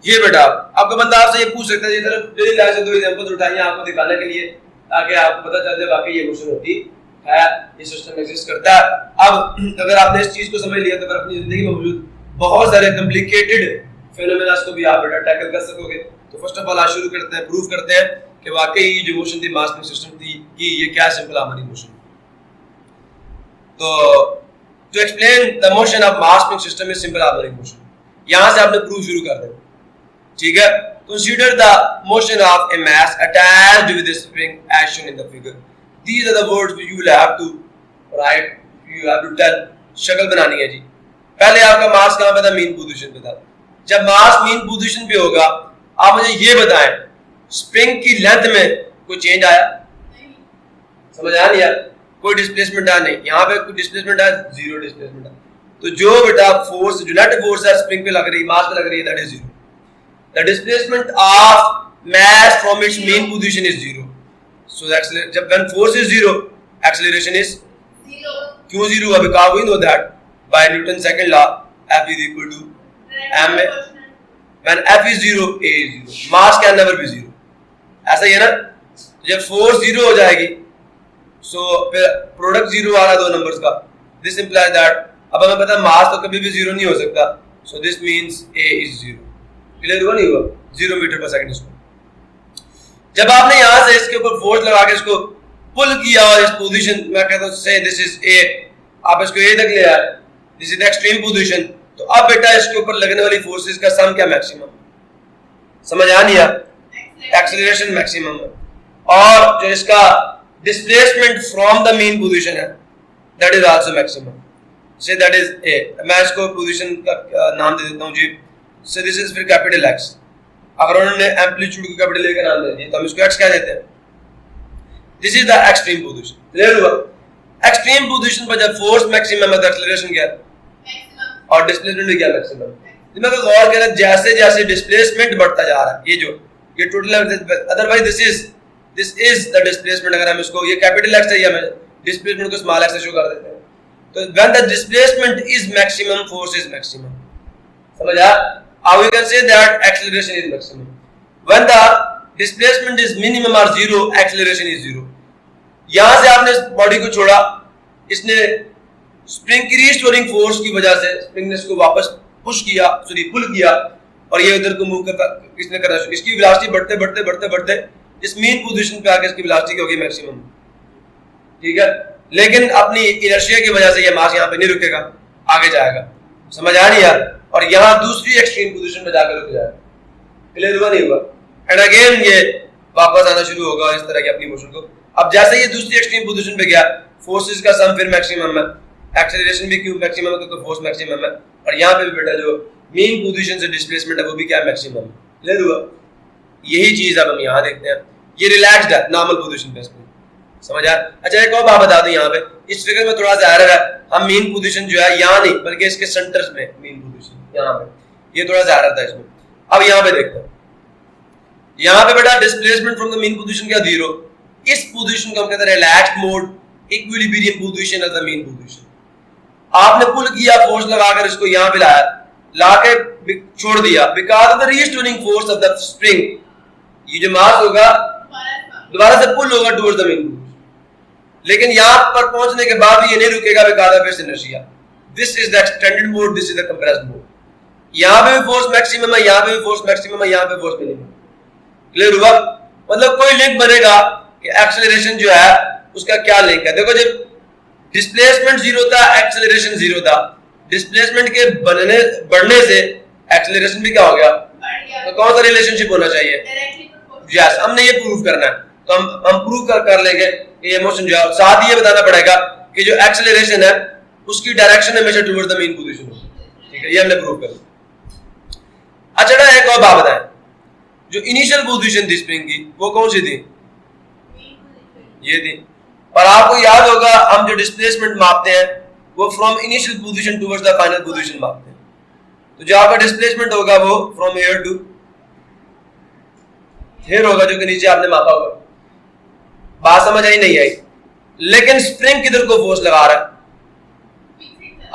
ये बेटा आपका बंदा आपसे ये पूछ सकता है, सिर्फ डेली लाइफ से दो एग्जांपल्स उठाइए आपको दिखाने के लिए, ताकि आपको पता चल जाए वाकई ये क्वेश्चन होती है, ये सिस्टम एग्जिस्ट करता है। अब अगर आपने इस चीज को समझ लिया तो फिर अपनी जिंदगी में मौजूद बहुत सारे कॉम्प्लिकेटेड फिनोमेना को भी आप बेटा टैकल कर सकोगे। तो फर्स्ट ऑफ ऑल आज शुरू करते हैं, प्रूव करते हैं कि वाकई जो मोशन थी मास स्प्रिंग सिस्टम थी कि ये क्या सिंपल हार्मोनिक मोशन। तो to explain the motion of mass spring system is simple harmonic motion, यहां से आपने प्रूव शुरू कर देना, ठीक है। Consider the motion of a mass attached with a spring as shown in the figure. These are the words which you will have to write, you have to tell. शक्ल बनानी है जी। पहले आपका मास कहाँ पे था? मीन पोजीशन पे था। जब मास मीन पोजीशन पे होगा, आप मुझे ये बताएं स्प्रिंग की लेंथ में कोई चेंज आया? समझ आया नहीं यार? कोई डिस्प्लेसमेंट आया नहीं, यहाँ पे कोई डिस्प्लेसमेंट आया? जीरो डिस्प्लेसमेंट आया। तो जो बेटा फोर्स, जो नेट फोर्स है स्प्रिंग पे लग रही है, मास पे लग रही है, that is zero. The displacement of mass from its mean position is zero. So जब when force is zero, acceleration is zero. क्यों zero? Because we know that by Newton's second law, F is equal to m. When F is zero, A is zero. Mass can never be zero. ऐसा ही है ना? जब force zero हो जाएगी, so फिर product zero आ रहा है दो numbers का. This implies that अब हमें पता है mass तो कभी भी zero नहीं हो सकता. So this means A is zero. Clear हुआ नहीं हुआ? 0 मीटर पर सेकंड इसको। जब आपने यहां से इसके ऊपर फोर्स लगा के इसको पुल किया और इस पोजीशन, मैं कहता हूं से दिस इज ए, आप इसको ए तक ले आए, दिस इज एक्सट्रीम पोजीशन, तो अब बेटा इसके ऊपर लगने वाली फोर्सेस का सम क्या? मैक्सिमम। समझ आ नहीं आ? एक्सीलरेशन मैक्सिमम है। और जो इसका displacement from the mean position है, that is also maximum. Say that is A. मैं इसको पोजीशन का नाम दे देता हूं जी। So this is फिर कैपिटल X। अगर उन्होंने एम्पलीट्यूड को कैपिटल A का नाम दे दिया तो हम इसको X कह देते हैं। This is the extreme position। Clear हुआ? एक्सट्रीम पोजीशन पर जब फोर्स मैक्सिमम है तो एक्सीलरेशन क्या है? Maximum। और डिस्प्लेसमेंट भी क्या? मैक्सिमम। इसमें तो गौर करें, जैसे जैसे डिस्प्लेसमेंट बढ़ता जा रहा है, ये total, otherwise this is the displacement. अगर हम इसको ये कैपिटल X है, या हमें डिस्प्लेसमेंट को स्मॉल x से शो कर देते हैं, तो when the displacement is maximum, force is maximum. समझ आ? How we can say that acceleration is maximum. When the displacement is minimum or zero, acceleration is zero. यहाँ से आपने बॉडी को छोड़ा, इसने स्प्रिंग की रीस्टोरिंग फोर्स की वजह से स्प्रिंग ने इसको वापस पुश किया, सॉरी पुल किया, और ये उधर को मूव करता, इसने करना शुरू, इसकी वेलोसिटी बढ़ते बढ़ते बढ़ते बढ़ते इस मीन पोजीशन पे आके इसकी वेलोसिटी होगी मैक्सिमम, ठीक है। लेकिन अपनी इनर्शिया की वजह से ये मास यहाँ पे नहीं रुकेगा, आगे जाएगा। समझ आ रही है? और यहाँ दूसरी एक्सट्रीम पोजीशन में जाकर रुक जाएगा। क्लियर हुआ नहीं हुआ? एंड अगेन ये वापस आना शुरू होगा इस तरह की अपनी मोशन को। अब जैसे ये दूसरी एक्सट्रीम पोजीशन पे गया, फोर्सेस का सम फिर मैक्सिमम है, एक्सेलरेशन भी क्यों मैक्सिमम है? क्योंकि फोर्स मैक्सिमम है। और यहाँ पे भी बेटा जो मीन पोजीशन से डिस्प्लेसमेंट है वो भी क्या? मैक्सिमम है। क्लियर हुआ? यही चीज अब हम यहाँ देखते हैं, ये रिलैक्स्ड है नॉर्मल पोजीशन पे। समझ आया? अच्छा एक और बात बता दूं, यहाँ पे इस फिगर में थोड़ा सा एरर है, हम मीन पोजीशन जो है यहाँ नहीं बल्कि इसके सेंटर्स में मीन पोजीशन यहाँ पे, ये थोड़ा सा एरर था इसमें। अब यहाँ पे देखते हैं, यहाँ पे बेटा displacement from the mean position क्या? जीरो। इस पोजीशन को हम कहते हैं relaxed mode, equilibrium position of the mean position. आपने पुल किया, फोर्स लगाकर इसको यहाँ पे लाया, लाके छोड़ दिया, because of the restoring force of the spring, ये जो मास होगा दोबारा से पुल होगा टुवर्ड्स द मीन पोजीशन। लेकिन यहाँ पर पहुंचने के बाद भी ये नहीं रुकेगा because of its inertia. This is the extended mode, this is the compressed mode. यहाँ पे भी फोर्स मैक्सिमम है, यहाँ पे भी फोर्स मैक्सिमम है, यहाँ पे फोर्स मिनिमम। क्लियर हुआ? मतलब कोई लिंक बनेगा कि एक्सेलरेशन जो है उसका क्या लिंक है। देखो जब डिस्प्लेसमेंट जीरो था, एक्सेलरेशन जीरो था, डिस्प्लेसमेंट के बढ़ने से एक्सेलरेशन भी क्या हो गया? तो कौन सा रिलेशनशिप होना चाहिए? यस, हमने ये प्रूव करना है, तो हम प्रूव कर लेंगे कि ये मोशन जो है, साथ ये बताना पड़ेगा कि जो एक्सेलरेशन है उसकी डायरेक्शन हमेशा टुवर्ड्स द मीन पोजीशन हो। ठीक है, ये हमने प्रूव कर लिया। अच्छा ना एक और बात बताएं, जो इनिशियल पोजीशन थी स्प्रिंग की वो कौन सी थी? ये थी। और आपको याद होगा हम जो डिस्प्लेसमेंट मापते हैं वो from initial position towards the final position मापते हैं। तो जो आपका डिस्प्लेसमेंट होगा वो फ्रॉम हियर टू हियर होगा, जो कि नीचे आपने मापा होगा। बात समझ आई नहीं आई? लेकिन स्प्रिंग किधर को फोर्स लगा रहा है?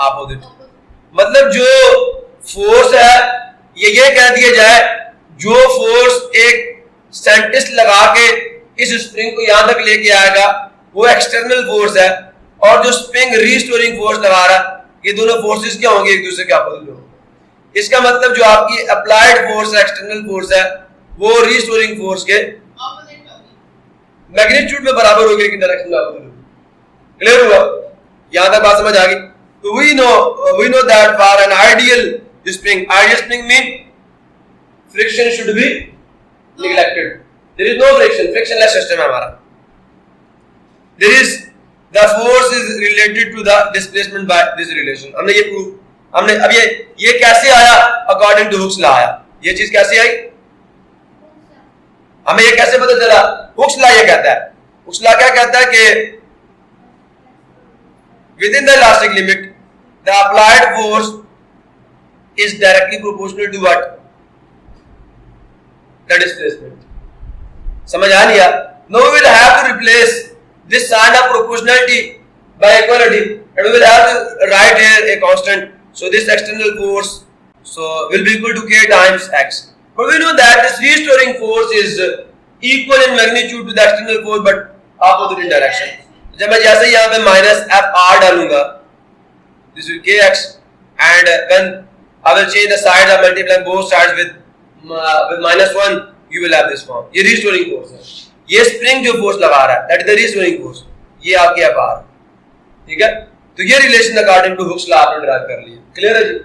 अपोजिट। मतलब जो फोर्स है ये कह दिया जाए जो फोर्स एक साइंटिस्ट लगा के इस स्प्रिंग को यहां तक लेके आएगा वो एक्सटर्नल फोर्स है, और जो स्प्रिंग रीस्टोरिंग फोर्स लगा रहा है, ये दोनों फोर्सेस क्या होंगे, एक दूसरे के अपोजिट होंगे। इसका मतलब जो आपकी अप्लाइड फोर्स एक्सटर्नल फोर्स है वो रीस्टोरिंग फोर्स के मैग्नीट्यूड में बराबर होगी लेकिन डायरेक्शन में अपोजिट होगी। क्लियर हुआ? यहां तक बात समझ आ गई? तो we know that for an ideal spring mean friction should be neglected. There is no friction, frictionless system है हमारा. There is the force is related to the displacement by this relation. हमने ये proof, हमने अब ये कैसे आया? According to Hooke's law आया. ये चीज कैसे आई? हमें ये कैसे पता चला? Hooke's law ये कहता है. Hooke's law क्या कहता है कि within the elastic limit, the applied force is directly proportional to what? The displacement. समझ आ लिया? Now we will have to replace this sign of proportionality by equality, and we will have to write here a constant. So this external force will be equal to k times x. But we know that this restoring force is equal in magnitude to the external force but opposite in direction. जब मैं जैसे यहाँ पे minus fr डालूंगा, this will kx, and when I will change the sides, I multiply both sides with -1, you will have this form. ये restoring force है. ये spring जो फोर्स लगा रहा है, that is the restoring force. ये आपके FR, ठीक है? तो ये relation according to Hooke's law आपने ड्राइव कर लिया. क्लियर है जी?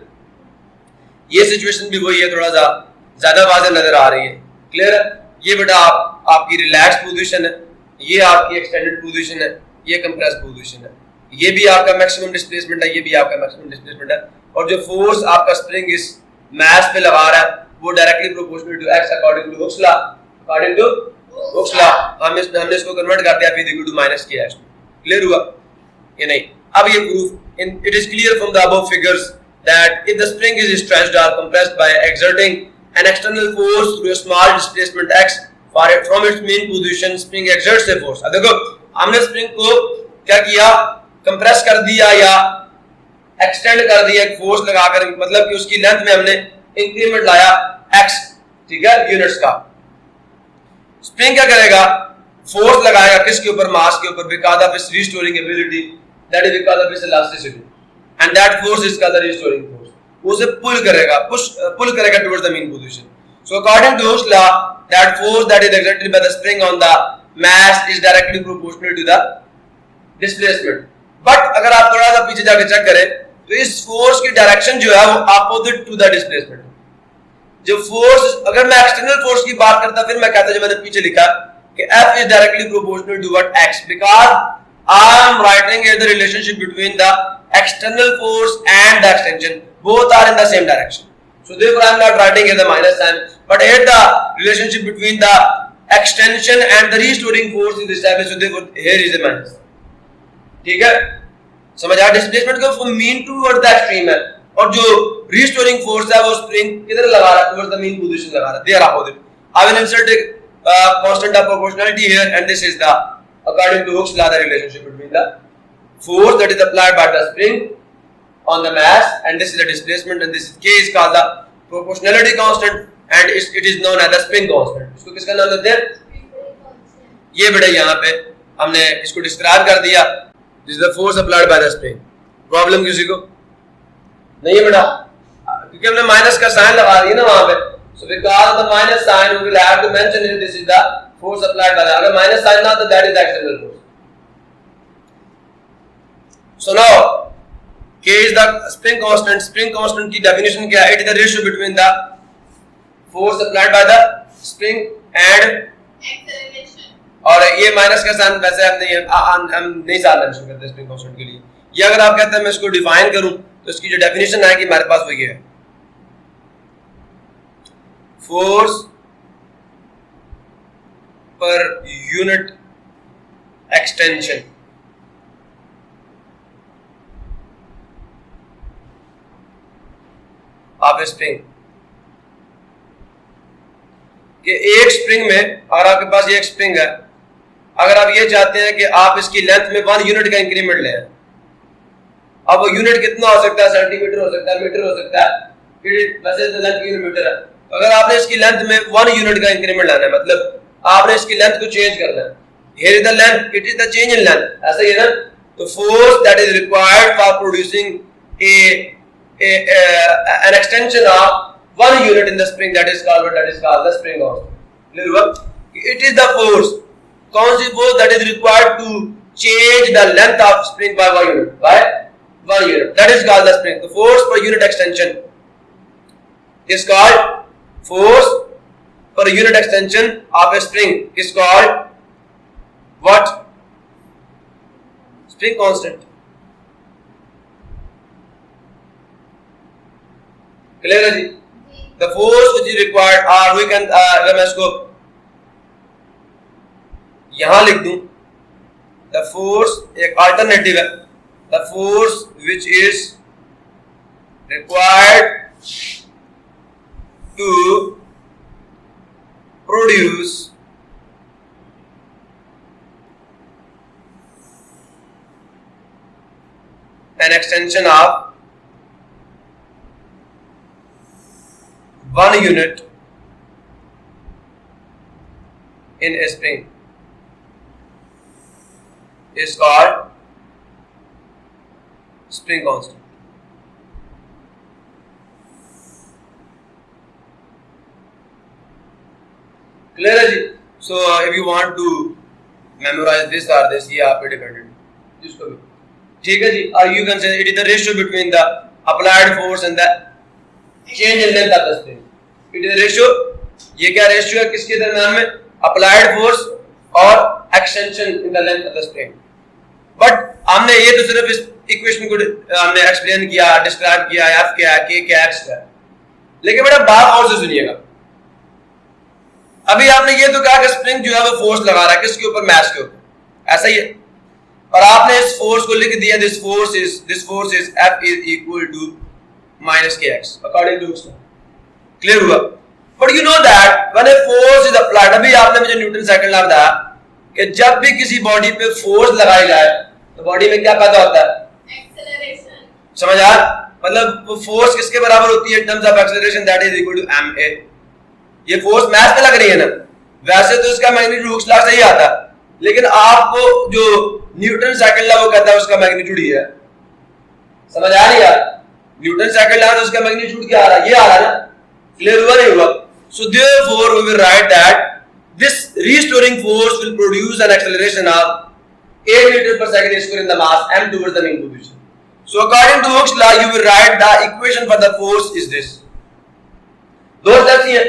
ये सिचुएशन भी वही है, थोड़ा सा ज्यादा वाज़ेह नजर आ रही है. क्लियर है? ये बेटा आपकी रिलैक्स पोजीशन है, ये आपकी एक्सटेंडेड पोजीशन है, ये कंप्रेस पोजीशन है. ये भी आपका मैक्सिमम डिस्प्लेसमेंट है, ये भी आपका मैक्सिमम डिस्प्लेसमेंट है. और जो फोर्स आपका स्प्रिंग इस मास पे लगा रहा है वो directly proportional to x according to Hooke's law. According to Hooke's law हमने इसको कन्वर्ट कर दिया f equal to -kx. Clear हुआ ये नहीं? अब ये proof it is clear from the above figures that if the spring is stretched और compressed by exerting an external force through a small displacement x from its mean position, spring exerts a force. अब देखो हमने spring को क्या किया, compress कर दिया या एक्सटेंड कर दिया एक फोर्स लगाकर, मतलब कि उसकी लेंथ में हमने इंक्रीमेंट लाया x, ठीक है, यूनिट्स का. स्प्रिंग क्या करेगा? फोर्स लगाएगा किसके ऊपर? मास के ऊपर, because of its restoring ability, that is because of its elasticity, and that force is called the restoring force. उसे पुल करेगा towards the mean position. So according to Hooke's law, that force that is exerted by the spring on the mass is directly proportional to the displacement. But अगर आप थोड़ा सा पीछे जाके check करें तो इस फोर्स की डायरेक्शन जो है वो अपोजिट टू द डिस्प्लेसमेंट. जो फोर्स, अगर मैं एक्सटर्नल फोर्स की बात करता फिर मैं कहता, जो मैंने पीछे लिखा कि F is directly proportional to what? X, because I am writing here the relationship between the external force and the extension. Both are in the same direction. So therefore I am not writing here the minus sign, but here the relationship between the extension and the restoring force is established. So therefore here is a minus. ठीक है? समझ आया? Displacement का mean toward the extreme है, और जो restoring force है वो स्प्रिंग किधर लगा रहा है? टुवर्ड्स द मीन पोजीशन लगा रहा है. They are opposite. I will insert a constant of proportionality here, and this is the, according to Hooke's law, the relationship between the force that is applied by the spring on the mass, and this is the displacement, and this is K is called the proportionality constant, and it is known as the spring constant. इसको किसका नाम देते हैं? ये बेटा यहाँ पे हमने इसको डिस्क्राइब कर दिया. This is the force applied by the spring. Problem किसी को नहीं है बेटा? क्योंकि हमने माइनस का साइन लगा दिया ना वहां पे. So because of the minus sign, we will have to mention it. This is the force applied by the. अगर minus sign ना तो that is the external force. So now K is the spring constant. Spring constant की definition क्या है? It is the ratio between the force applied by the spring and acceleration. और ये minus का sign वैसे हम नहीं साइन मेंशन करते स्प्रिंग कांस्टेंट के लिए. ये अगर आप कहते हैं मैं इसको डिफाइन करूं तो इसकी जो डेफिनेशन है कि हमारे पास वो ये है, force per unit extension of spring. कि एक स्प्रिंग में अगर आपके पास ये एक स्प्रिंग है, अगर आप ये चाहते हैं कि आप इसकी लेंथ में 1 यूनिट का इंक्रीमेंट लें, अब वो यूनिट कितना हो सकता है? सेंटीमीटर हो सकता है, मीटर हो सकता है. वैसे तो लेंथ मीटर है, अगर आपने इसकी लेंथ में 1 यूनिट का इंक्रीमेंट लाना है, मतलब आपने इसकी लेंथ को चेंज करना है, here is the length, it is the change in length, ऐसा ही है ना। तो force that is required for producing an extension of 1 unit in the spring, that is called the spring force. It is the force, कौन सी force that is required to change the length of spring by 1 unit, that is called the spring. The force per unit extension is called force per unit extension of a spring is called what? Spring constant. Clear है जी? The force which is required, or we can अगर मैं इसको यहां लिख दूं, the force एक alternative है, the force which is required to produce an extension of 1 unit in a spring is called spring constant. Clear है जी? So if you want to memorize this or this, ये आप पे dependent, जिसको भी ठीक है जी। और you can say it is the ratio between the applied force and the change in length of the spring. It is the ratio, ये क्या रेशियो है किसके दरम्यान में? applied force और extension in the length of the spring. But हमने ये तो सिर्फ इस इक्वेशन को हमने एक्सप्लेन किया, डिस्क्राइब किया, F क्या है, K क्या है, X क्या है, लेकिन बेटा बात और से सुनिएगा। अभी आपने ये तो कहा कि स्प्रिंग जो है वो फोर्स लगा रहा है किसके ऊपर? मैश के ऊपर, ऐसा ही है। और आपने इस फोर्स को लिख दिया, this force is F is equal to minus kx according to Usman. Clear हुआ? But you know that when a force is applied, अभी आपने मुझे न्यूटन सेकंड लॉ बताया कि जब भी किसी बॉडी पे फोर्स लगाई जाए तो बॉडी में क्या पैदा होता है? एक्सेलरेशन। समझ आया? मतलब वो फोर्स किसके बराबर होती है in terms of acceleration? That is equal to ma। ये फोर्स मैथ पे लग रही है ना, वैसे तो इसका मैग्नीट्यूड हुक्स लॉ सही आता है, लेकिन आपको जो न्यूटन सेकंड लॉ वो कहता है उसका मैग्नीट्यूड ही है। समझ आ रही है? न्यूटन सेकंड लॉ तो उसका मैग्नीट्यूड क्या आ रहा है? ये आ रहा है ना। क्लियर हुआ नहीं हुआ? So therefore we will write that this restoring force will produce an acceleration of 8 metre per second square in the mass m towards the mean position. So according to Hooke's law you will write the equation for the force is this. दो steps ही है,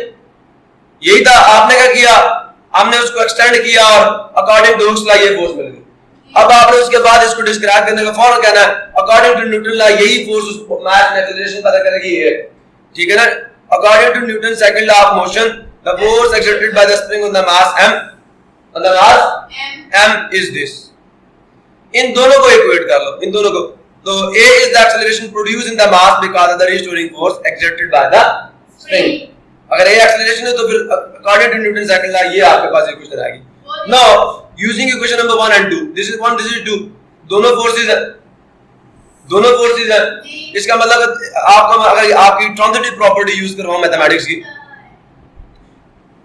यही था। आपने क्या किया? हमने उसको extend किया और अकॉर्डिंग टू Hooke's law ये फोर्स मिल गई। अब आपने उसके बाद इसको डिस्क्राइब करने का फौरन कहना है अकॉर्डिंग टू न्यूटन लॉ यही फोर्स उस मास में एक्सेलरेशन पैदा करेगी ये, ठीक है ना। According to Newton second law of motion the force exerted by the spring on the mass m is this. इन दोनों को इक्वेट कर लो, इन दोनों को। तो a is the acceleration produced in the mass because of the restoring force exerted by the spring. अगर a acceleration है तो फिर according to Newton's second law ये आपके पास इक्वेशन आएगी। Now using equation number 1 and 2, this is 1, this is 2, दोनों forces हैं, दोनों फोर्सेस हैं। इसका मतलब आपका अगर आपकी ट्रांजिटिव प्रॉपर्टी यूज करवाऊं मैथमेटिक्स की,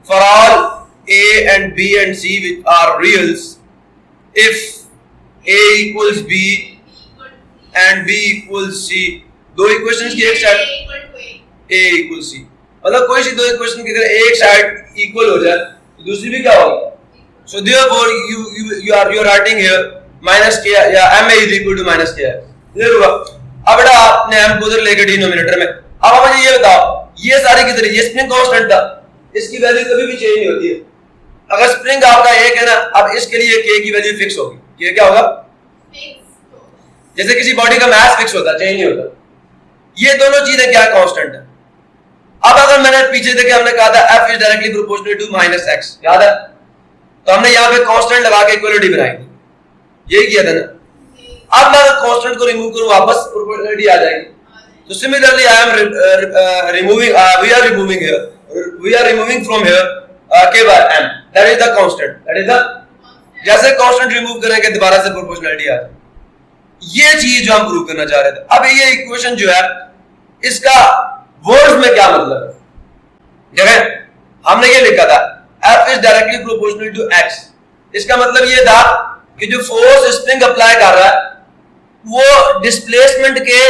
for all a and b and c which are reals, if a equals b and b equals c, दो इक्वेशंस की एक साइड a equals c, मतलब कोई सी दो इक्वेशन की अगर एक साइड इक्वल हो जाए तो दूसरी भी क्या होगी? So therefore you are writing here minus k या ma is equal to minus k। Clear हुआ? अब बेटा आपने m को उधर लेके डिनोमिनेटर में। अब आप मुझे ये बताओ, ये सारी की तरह ये स्प्रिंग कांस्टेंट था, इसकी वैल्यू कभी भी चेंज नहीं होती है। अगर स्प्रिंग आपका एक है ना, अब इसके लिए k की वैल्यू फिक्स होगी। k क्या होगा? जैसे किसी बॉडी का मास फिक्स होता है, चेंज नहीं होता। ये दोनों चीजें क्या कांस्टेंट है। अब अगर मैंने पीछे देखे हमने कहा था f is directly proportional to minus x, याद है? तो हमने यहाँ पे कांस्टेंट लगा के इक्वलिटी बनाई थी, यही किया था ना। अब मैं कांस्टेंट को रिमूव करूं वापस प्रोपोर्शनलिटी आ जाएगी। तो similarly I am removing we are removing from here k by m, that is the constant, that is the, जैसे कांस्टेंट रिमूव करेंगे दोबारा से प्रोपोर्शनलिटी आ जाएगी। ये चीज जो हम प्रूव करना चाह रहे थे। अब ये इक्वेशन जो है इसका वर्ड्स में क्या मतलब है? देखें हमने ये लिखा था F is directly proportional to X। इसका मतलब ये था कि जो फोर्स स्प्रिंग अप्लाई कर रहा है वो डिस्प्लेसमेंट के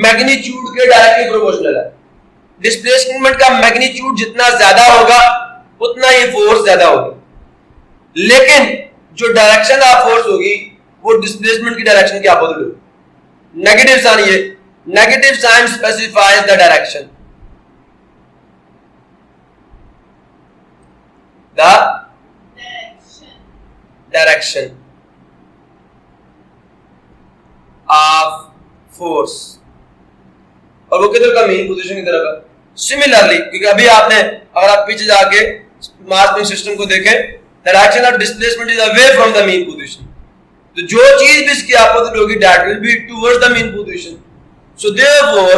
मैग्नीट्यूड के डायरेक्टली प्रोपोर्शनल है। डिस्प्लेसमेंट का मैग्नीट्यूड जितना ज्यादा होगा उतना ही फोर्स ज्यादा होगी, लेकिन जो डायरेक्शन ऑफ फोर्स होगी वो डिस्प्लेसमेंट की डायरेक्शन के अपोजिट होगी। नेगेटिव साइन, ये negative sign specifies the direction, direction of force, और वो किधर का, मेन पोजीशन की तरफ है। सिमिलरली, क्योंकि अभी आपने अगर आप पीछे जाके मास स्प्रिंग सिस्टम को देखें, direction of displacement is away from the main position, तो जो चीज भी इसकी अपोजिट होगी that will be towards the main position. So therefore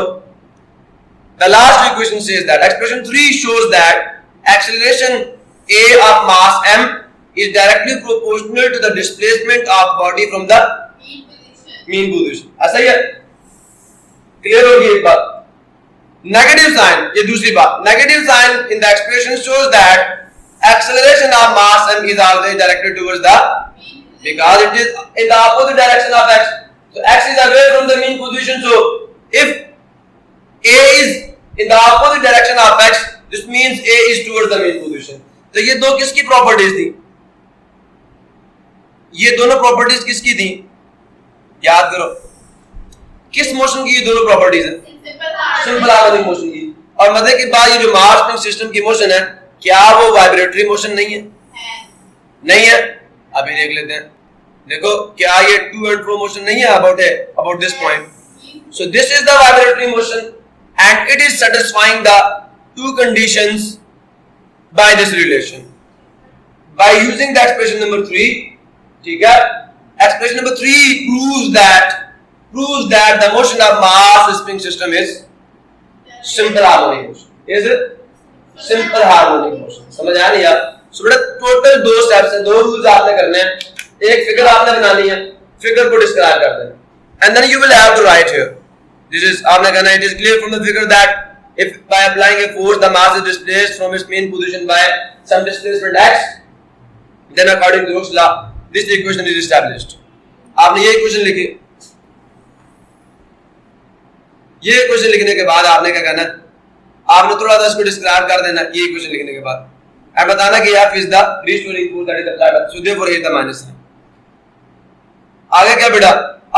the last equation says that expression 3 shows that acceleration a of mass m is directly proportional to the displacement of body from the mean position। ऐसा ही है, clear होगी एक बात। Negative sign, ये दूसरी बात, negative sign in the expression shows that acceleration of mass m is always directed towards the, because it is in the opposite direction of x, so x is away from the mean position, so if a is in the opposite direction of x, this means a is towards the mean position। तो ये दो किसकी properties थी, ये दोनों properties किसकी थी, याद करो, किस मोशन की ये दोनों प्रॉपर्टीज है, सिंपल हार्मोनिक मोशन की। और मजे की बात, ये जो मास स्प्रिंग सिस्टम की मोशन है, क्या वो वाइब्रेटरी मोशन नहीं है? नहीं है। अभी देख लेते हैं, देखो क्या ये टू एंड फ्रो मोशन नहीं है about this point. So this is the vibratory motion and it is satisfying the two conditions by this relation, by using the expression number 3। ठीक है, expression number 3 proves that the motion of mass spring system is simple harmonic motion, is simple harmonic motion. समझ आया नहीं यार? सो बेटा total दो steps हैं, दो रूल्स आपने करने हैं। एक फिगर आपने बनानी है, फिगर को डिस्क्राइब कर देना and then you will have to write here this is, आपने कहना it is clear from the figure that if by applying a force the mass is displaced from its mean position by some displacement x, then according to rolls law this equation is established. आपने ये equation लिखी, ये equation लिखने के बाद आपने क्या करना, आपने थोड़ा सा इसको डिस्क्राइब कर देना ये इक्वेशन लिखने के बाद, एंड बताना कि F is the restoring force that is applied, so therefore here the minus sign। आगे क्या बेटा,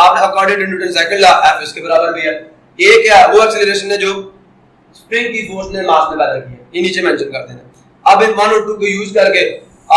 आपने according to Newton second law F इसके बराबर भी है। ये क्या, वो एक्सीलरेशन है जो स्प्रिंग की फोर्स ने मास में पैदा की है, ये नीचे मेंशन कर देना। अब इन 1 और 2 को यूज करके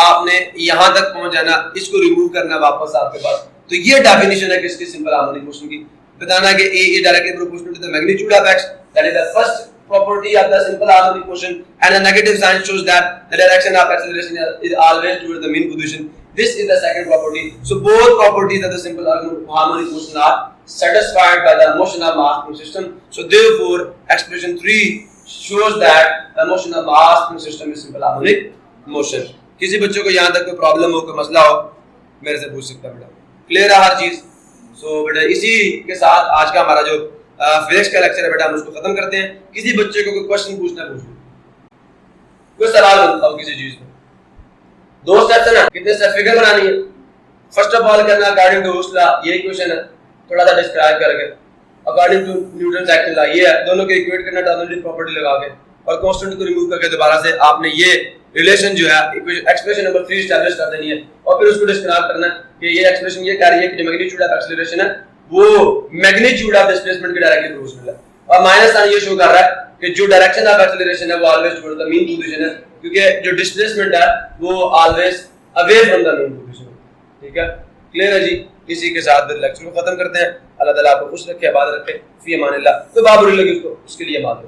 आपने यहां तक पहुंच जाना, इसको रिमूव करना वापस आपके पास। तो ये डेफिनेशन है किसकी, सिंपल हार्मोनिक मोशन की। बताना कि A is directly proportional to the magnitude of x, that is the first property of the simple harmonic motion, and a negative sign shows that the direction of acceleration is always towards the mean position. This is the second property. So both properties of the simple harmonic motion are satisfied by the motion of mass spring system. So therefore expression 3 shows that the motion of mass spring system is simple harmonic motion। किसी बच्चों को यहाँ तक कोई problem हो, कोई मसला हो, मेरे से पूछ सकता है बेटा। क्लियर है हर चीज? सो बेटा इसी के साथ आज का हमारा जो फिजिक्स का लेक्चर है बेटा हम उसको खत्म करते हैं। किसी बच्चे को कोई क्वेश्चन पूछना पूछ लो, कोई सवाल बताओ किसी चीज में। दो स्टेप्स है ना, कितने स्टेप, फिगर बनानी है। फर्स्ट ऑफ ऑल करना अकॉर्डिंग टू रोल्स लॉ, ये इक्वेशन है, थोड़ा सा डिस्क्राइब करके। According to Newton second law ये है, दोनों को इक्वेट करना टर्मिनल प्रॉपर्टी लगा के, और कांस्टेंट को रिमूव करके दोबारा से आपने ये रिलेशन जो है एक्सप्रेशन नंबर 3 एस्टैब्लिश कर देनी है, और फिर उसको डिस्क्राइब करना कि ये एक्सप्रेशन ये कह रही है कि जो मैग्नीट्यूड ऑफ एक्सीलरेशन है वो मैग्नीट्यूड ऑफ डिस्प्लेसमेंट के डायरेक्टली प्रोपोर्शनल है, और माइनस साइन ये शो कर रहा है कि जो डायरेक्शन ऑफ एक्सीलरेशन है वो always towards the mean position है, क्योंकि जो डिस्प्लेसमेंट है वो always away from the mean position. ठीक है, क्लियर है जी? इसी के साथ लेक्चर को खत्म करते हैं। अल्लाह ताला आपको खुश रखे, आबाद रखे, फी अमानिल्लाह। तो बाबुरी लगी उसको, उसके लिए बात